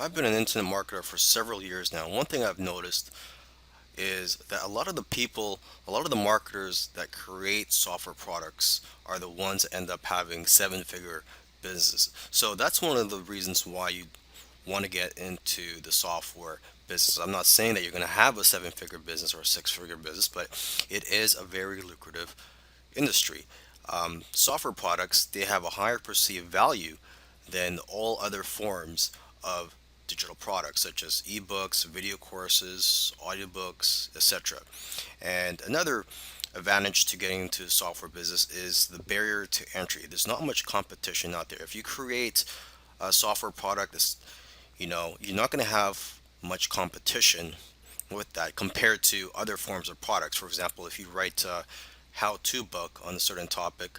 I've been an internet marketer for several years now. One thing I've noticed is that a lot of the marketers that create software products are the ones that end up having seven-figure businesses. So that's one of the reasons why you want to get into the software business. I'm not saying that you're going to have a seven-figure business or a six-figure business, but it is a very lucrative industry. Software products, they have a higher perceived value than all other forms of digital products such as ebooks, video courses, audiobooks, etc. And another advantage to getting into the software business is the barrier to entry. There's not much competition out there. If you create a software product that's, you're not going to have much competition with that compared to other forms of products. For example, if you write a how-to book on a certain topic,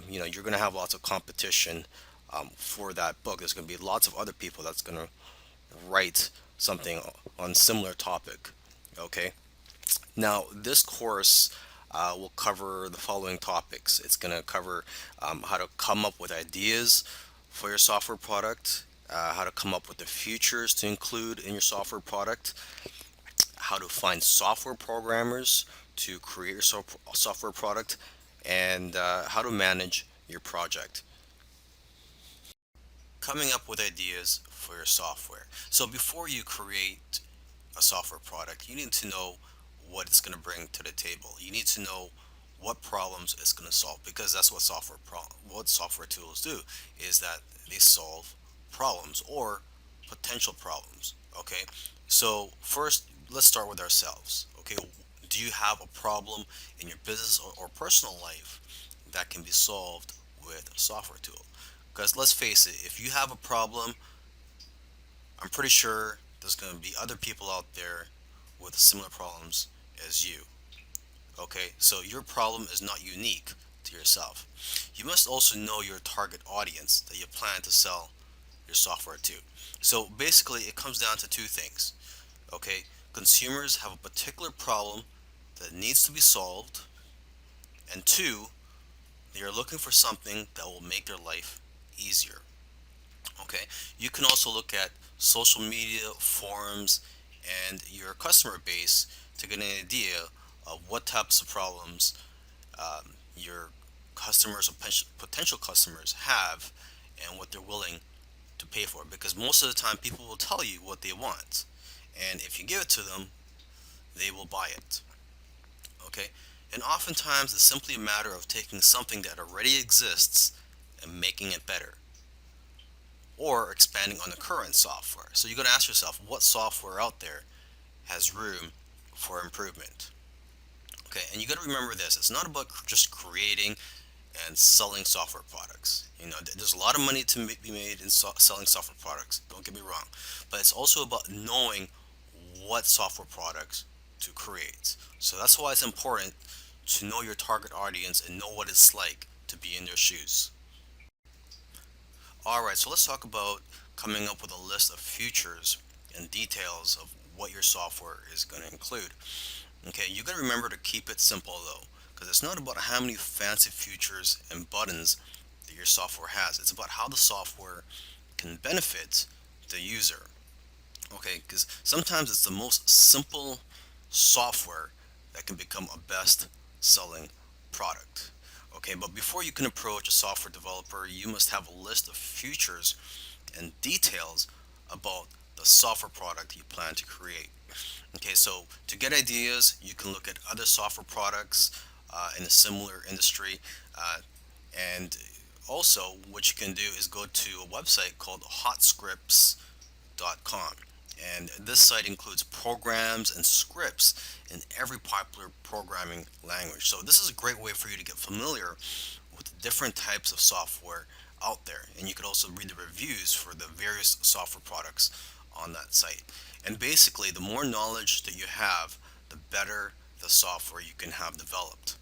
you're going to have lots of competition for that book. There's going to be lots of other people that's going to write something on similar topic. Okay. Now, this course will cover the following topics. It's going to cover how to come up with ideas for your software product, how to come up with the features to include in your software product, how to find software programmers to create your software product, and how to manage your project. Coming up with ideas for your software. So before you create a software product, you need to know what it's going to bring to the table. You need to know what problems it's going to solve, because that's what what software tools do, is that they solve problems or potential problems. Okay, so first let's start with ourselves. Okay, do you have a problem in your business or personal life that can be solved with a software tool? Because let's face it, if you have a problem, I'm pretty sure there's going to be other people out there with similar problems as you. Okay, so your problem is not unique to yourself. You must also know your target audience that you plan to sell your software to. So basically, it comes down to two things. Okay, consumers have a particular problem that needs to be solved, and two, they are looking for something that will make their life easier. Okay, you can also look at social media, forums, and your customer base to get an idea of what types of problems your customers or potential customers have and what they're willing to pay for. Because most of the time, people will tell you what they want, and if you give it to them, they will buy it. Okay, and oftentimes it's simply a matter of taking something that already exists and making it better, or expanding on the current software. So you got to ask yourself, what software out there has room for improvement? Okay, and you got to remember this: it's not about just creating and selling software products. There's a lot of money to be made in selling software products. Don't get me wrong, but it's also about knowing what software products to create. So that's why it's important to know your target audience and know what it's like to be in their shoes. All right, so let's talk about coming up with a list of features and details of what your software is going to include. Okay, you got to remember to keep it simple though, because it's not about how many fancy features and buttons that your software has. It's about how the software can benefit the user. Okay, because sometimes it's the most simple software that can become a best selling product. Okay, but before you can approach a software developer, you must have a list of features and details about the software product you plan to create. Okay, so to get ideas, you can look at other software products in a similar industry. And also, what you can do is go to a website called hotscripts.com. And this site includes programs and scripts in every popular programming language. So this is a great way for you to get familiar with the different types of software out there. And you could also read the reviews for the various software products on that site. And basically, the more knowledge that you have, the better the software you can have developed.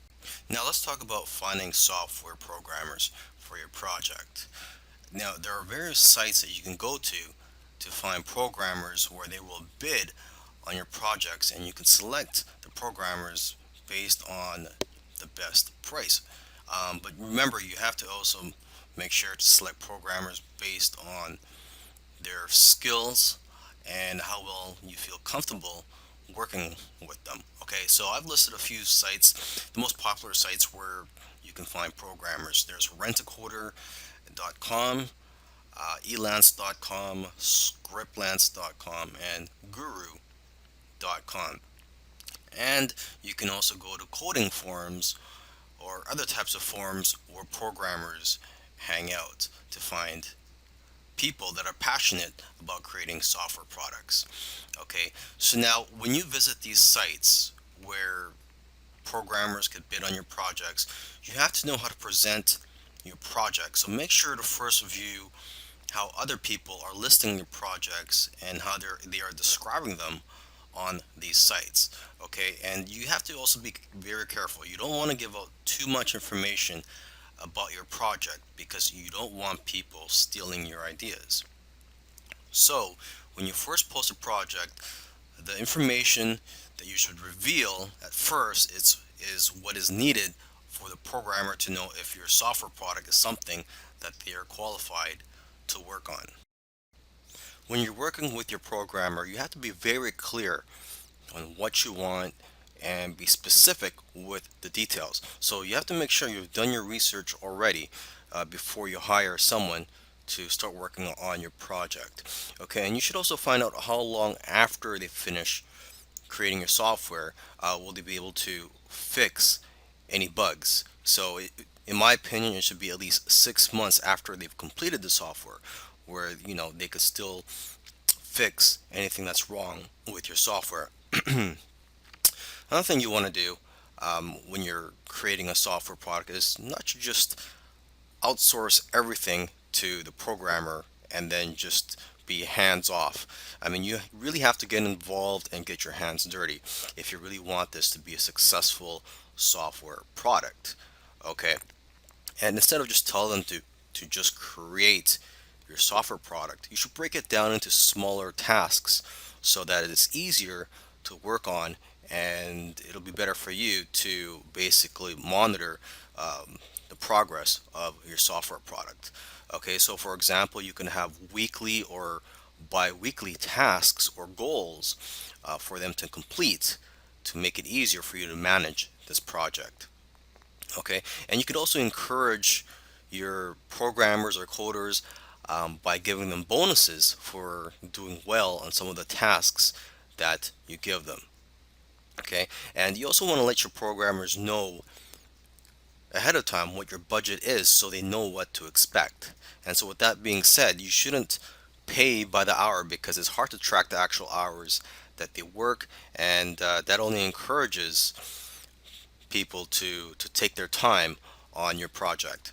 Now let's talk about finding software programmers for your project. Now, there are various sites that you can go to find programmers where they will bid on your projects, and you can select the programmers based on the best price. But remember, you have to also make sure to select programmers based on their skills, and how well you feel comfortable working with them. Okay, so I've listed a few sites, the most popular sites where you can find programmers. There's rentacoder.com, elance.com, scriptlance.com, and guru.com. And you can also go to coding forums or other types of forums where programmers hang out to find people that are passionate about creating software products. Okay, so now when you visit these sites where programmers could bid on your projects, you have to know how to present your project. So make sure to first review how other people are listing your projects and how they are describing them on these sites. Okay, and you have to also be very careful. You don't want to give out too much information about your project because you don't want people stealing your ideas. So, when you first post a project, the information that you should reveal at first is what is needed for the programmer to know if your software product is something that they are qualified to work on. When you're working with your programmer, you have to be very clear on what you want and be specific with the details. So you have to make sure you've done your research already before you hire someone to start working on your project. Okay, and you should also find out how long after they finish creating your software will they be able to fix any bugs. So, in my opinion, it should be at least 6 months after they've completed the software, where they could still fix anything that's wrong with your software. Another thing you want to do when you're creating a software product is not to just outsource everything to the programmer and then just be hands off. I mean, you really have to get involved and get your hands dirty if you really want this to be a successful software product. Okay, and instead of just telling them to just create your software product, you should break it down into smaller tasks so that it's easier to work on, and it'll be better for you to basically monitor the progress of your software product. Okay, so for example, you can have weekly or bi-weekly tasks or goals for them to complete to make it easier for you to manage this project. Okay, and you could also encourage your programmers or coders by giving them bonuses for doing well on some of the tasks that you give them. Okay, and you also want to let your programmers know ahead of time what your budget is so they know what to expect. And so, with that being said, you shouldn't pay by the hour because it's hard to track the actual hours that they work, and that only encourages people to take their time on your project.